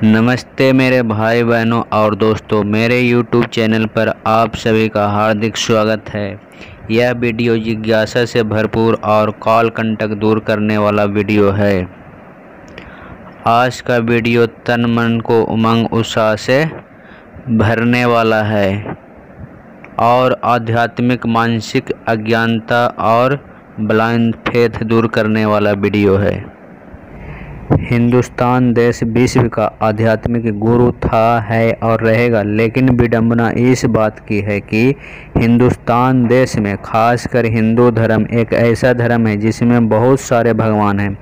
नमस्ते मेरे भाई बहनों और दोस्तों, मेरे YouTube चैनल पर आप सभी का हार्दिक स्वागत है। यह वीडियो जिज्ञासा से भरपूर और काल कंटक दूर करने वाला वीडियो है। आज का वीडियो तन मन को उमंग उत्साह से भरने वाला है और आध्यात्मिक मानसिक अज्ञानता और ब्लाइंड फेथ दूर करने वाला वीडियो है। हिंदुस्तान देश विश्व का आध्यात्मिक गुरु था, है और रहेगा, लेकिन विडंबना इस बात की है कि हिंदुस्तान देश में खासकर हिंदू धर्म एक ऐसा धर्म है जिसमें बहुत सारे भगवान हैं,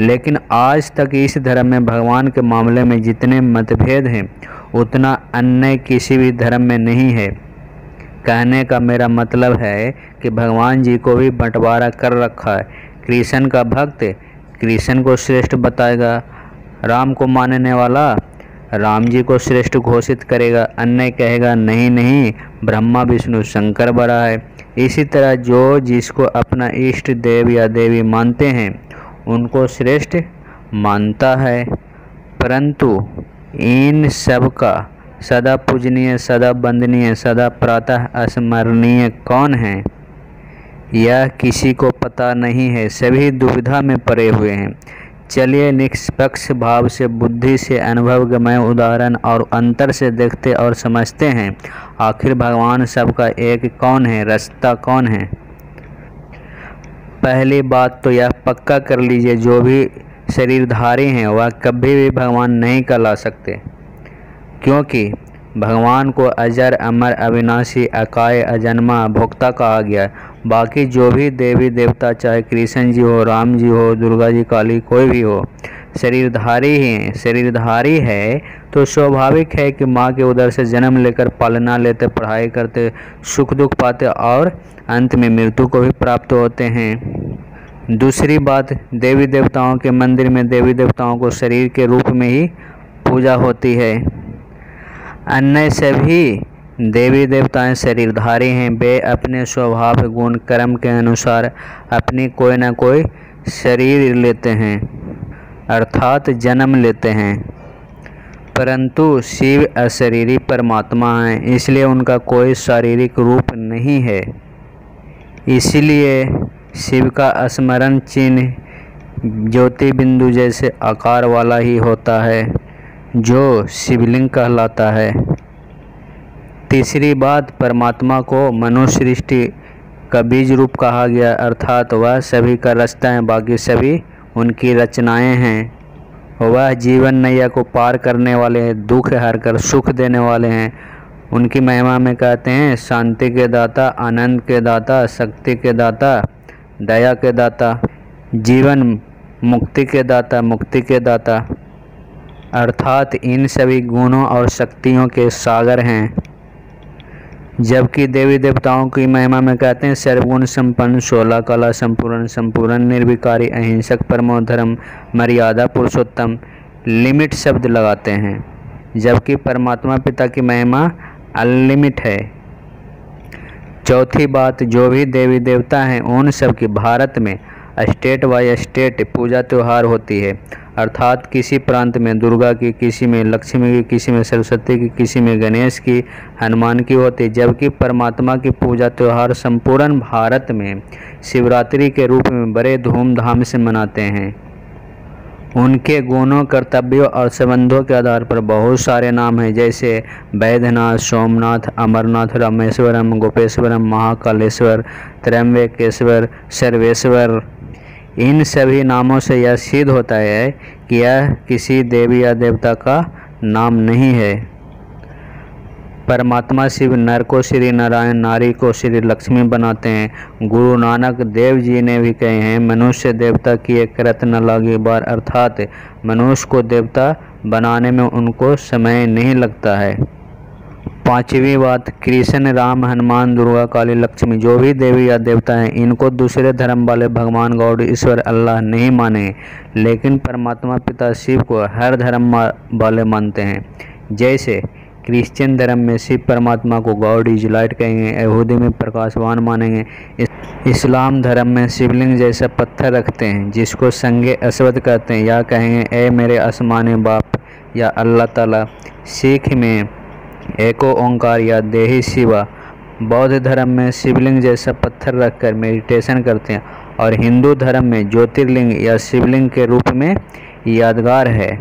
लेकिन आज तक इस धर्म में भगवान के मामले में जितने मतभेद हैं उतना अन्य किसी भी धर्म में नहीं है। कहने का मेरा मतलब है कि भगवान जी को भी बंटवारा कर रखा है। कृष्ण का भक्त कृष्ण को श्रेष्ठ बताएगा, राम को मानने वाला राम जी को श्रेष्ठ घोषित करेगा, अन्य कहेगा नहीं नहीं ब्रह्मा विष्णु शंकर बड़ा है। इसी तरह जो जिसको अपना इष्ट देव या देवी मानते हैं उनको श्रेष्ठ मानता है, परंतु इन सब का सदा पूजनीय, सदा वंदनीय, सदा प्रातः स्मरणीय कौन है यह किसी को पता नहीं है। सभी दुविधा में पड़े हुए हैं। चलिए निष्पक्ष भाव से, बुद्धि से, अनुभवगमय उदाहरण और अंतर से देखते और समझते हैं आखिर भगवान सबका एक कौन है, रास्ता कौन है। पहली बात तो यह पक्का कर लीजिए, जो भी शरीरधारी हैं वह कभी भी भगवान नहीं कहला सकते, क्योंकि भगवान को अजर अमर अविनाशी अकाय अजन्मा भोक्ता कहा गया। बाकी जो भी देवी देवता, चाहे कृष्ण जी हो, राम जी हो, दुर्गा जी, काली, कोई भी हो, शरीरधारी ही हैं। शरीरधारी है तो स्वाभाविक है कि माँ के उदर से जन्म लेकर पालना लेते, पढ़ाई करते, सुख दुख पाते और अंत में मृत्यु को भी प्राप्त होते हैं। दूसरी बात, देवी देवताओं के मंदिर में देवी देवताओं को शरीर के रूप में ही पूजा होती है। अन्य सभी देवी देवताएं शरीरधारी हैं। वे अपने स्वभाव गुण कर्म के अनुसार अपनी कोई न कोई शरीर लेते हैं, अर्थात जन्म लेते हैं, परंतु शिव अशरीरी परमात्मा हैं, इसलिए उनका कोई शारीरिक रूप नहीं है। इसलिए शिव का स्मरण चिन्ह ज्योति बिंदु जैसे आकार वाला ही होता है जो शिवलिंग कहलाता है। तीसरी बात, परमात्मा को मनुष्य सृष्टि का बीज रूप कहा गया, अर्थात वह सभी का रास्ता है, बाकी सभी उनकी रचनाएं हैं। वह जीवन नैया को पार करने वाले हैं, दुख हर कर सुख देने वाले हैं। उनकी महिमा में कहते हैं शांति के दाता, आनंद के दाता, शक्ति के दाता, दया के दाता, जीवन मुक्ति के दाता, मुक्ति के दाता, अर्थात इन सभी गुणों और शक्तियों के सागर हैं। जबकि देवी देवताओं की महिमा में कहते हैं सर्वगुण संपन्न, 16 कला संपूर्ण, संपूर्ण निर्विकारी, अहिंसक, परमो धर्म, मर्यादा पुरुषोत्तम, लिमिट शब्द लगाते हैं। जबकि परमात्मा पिता की महिमा अनलिमिट है। चौथी बात, जो भी देवी देवता हैं उन सब की भारत में स्टेट बाय स्टेट पूजा त्यौहार होती है, अर्थात किसी प्रांत में दुर्गा की, किसी में लक्ष्मी की, किसी में सरस्वती की, किसी में गणेश की, हनुमान की होती है। जबकि परमात्मा की पूजा त्यौहार संपूर्ण भारत में शिवरात्रि के रूप में बड़े धूमधाम से मनाते हैं। उनके गुणों, कर्तव्यों और संबंधों के आधार पर बहुत सारे नाम हैं, जैसे वैद्यनाथ, सोमनाथ, अमरनाथ, रामेश्वरम, गोपेश्वरम, महाकालेश्वर, त्र्यंबकेश्वर, सर्वेश्वर। इन सभी नामों से यह सिद्ध होता है कि यह किसी देवी या देवता का नाम नहीं है। परमात्मा शिव नर को श्री नारायण, नारी को श्री लक्ष्मी बनाते हैं। गुरु नानक देव जी ने भी कहे हैं मनुष्य देवता की एक रत न लागी बार, अर्थात मनुष्य को देवता बनाने में उनको समय नहीं लगता है। पांचवी बात, कृष्ण, राम, हनुमान, दुर्गा, काली, लक्ष्मी, जो भी देवी या देवता हैं इनको दूसरे धर्म वाले भगवान, गॉड, ईश्वर, अल्लाह नहीं माने, लेकिन परमात्मा पिता शिव को हर धर्म वाले मानते हैं। जैसे क्रिश्चियन धर्म में शिव परमात्मा को गॉड इज लाइट कहेंगे, यहूदी में प्रकाशवान मानेंगे, इस्लाम धर्म में शिवलिंग जैसा पत्थर रखते हैं जिसको संगे अस्वद कहते हैं, या कहेंगे ए मेरे आसमानी बाप, या अल्लाह ताला, सिख में एको ओंकार या देही शिवा, बौद्ध धर्म में शिवलिंग जैसा पत्थर रखकर मेडिटेशन करते हैं और हिंदू धर्म में ज्योतिर्लिंग या शिवलिंग के रूप में यादगार है।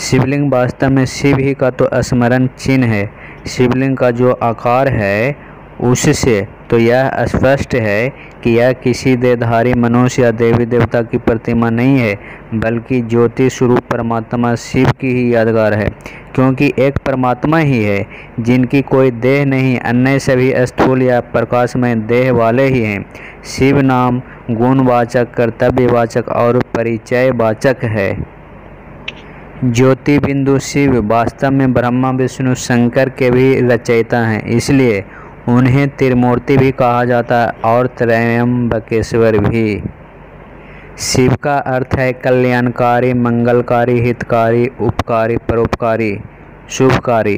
शिवलिंग वास्तव में शिव ही का तो स्मरण चिन्ह है। शिवलिंग का जो आकार है उससे तो यह स्पष्ट है कि यह किसी देहधारी मनुष्य या देवी देवता की प्रतिमा नहीं है, बल्कि ज्योति स्वरूप परमात्मा शिव की ही यादगार है, क्योंकि एक परमात्मा ही है जिनकी कोई देह नहीं, अन्य सभी स्थूल या प्रकाशमय देह वाले ही हैं। शिव नाम गुणवाचक, कर्तव्यवाचक और परिचयवाचक है। ज्योति बिंदु शिव वास्तव में ब्रह्मा विष्णु शंकर के भी रचयिता हैं, इसलिए उन्हें त्रिमूर्ति भी कहा जाता है और त्रयंबकेश्वर भी। शिव का अर्थ है कल्याणकारी, मंगलकारी, हितकारी, उपकारी, परोपकारी, शुभकारी।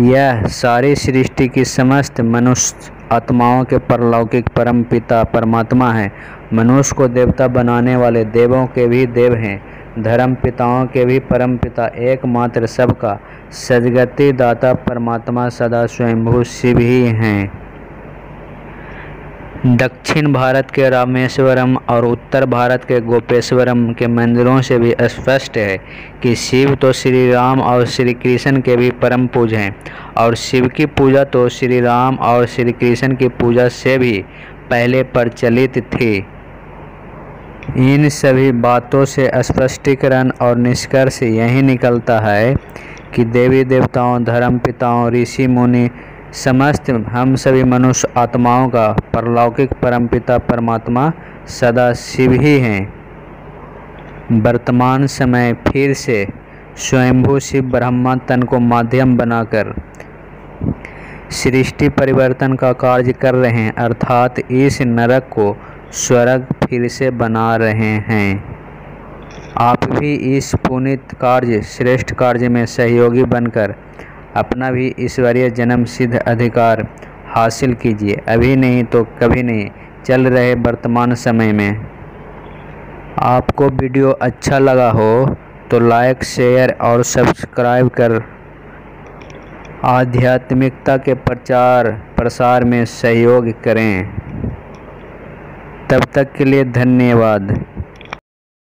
यह सारी सृष्टि की समस्त मनुष्य आत्माओं के परलौकिक परम पिता परमात्मा है। मनुष्य को देवता बनाने वाले देवों के भी देव हैं, धर्म पिताओं के भी परम पिता, एकमात्र सबका सद्गति दाता परमात्मा सदा स्वयंभू शिव ही हैं। दक्षिण भारत के रामेश्वरम और उत्तर भारत के गोपेश्वरम के मंदिरों से भी स्पष्ट है कि शिव तो श्री राम और श्री कृष्ण के भी परम पूज्य हैं और शिव की पूजा तो श्री राम और श्री कृष्ण की पूजा से भी पहले प्रचलित थी। इन सभी बातों से स्पष्टीकरण और निष्कर्ष यही निकलता है कि देवी देवताओं, धर्म पिताओं, ऋषि मुनि, समस्त हम सभी मनुष्य आत्माओं का परलौकिक परमपिता परमात्मा सदा शिव ही हैं। वर्तमान समय फिर से स्वयंभू शिव ब्रह्मा तन को माध्यम बनाकर सृष्टि परिवर्तन का कार्य कर रहे हैं, अर्थात इस नरक को स्वर्ग फिर से बना रहे हैं। आप भी इस पुनीत कार्य, श्रेष्ठ कार्य में सहयोगी बनकर अपना भी ईश्वरीय जन्म सिद्ध अधिकार हासिल कीजिए। अभी नहीं तो कभी नहीं, चल रहे वर्तमान समय में। आपको वीडियो अच्छा लगा हो तो लाइक, शेयर और सब्सक्राइब कर आध्यात्मिकता के प्रचार प्रसार में सहयोग करें। तब तक के लिए धन्यवाद।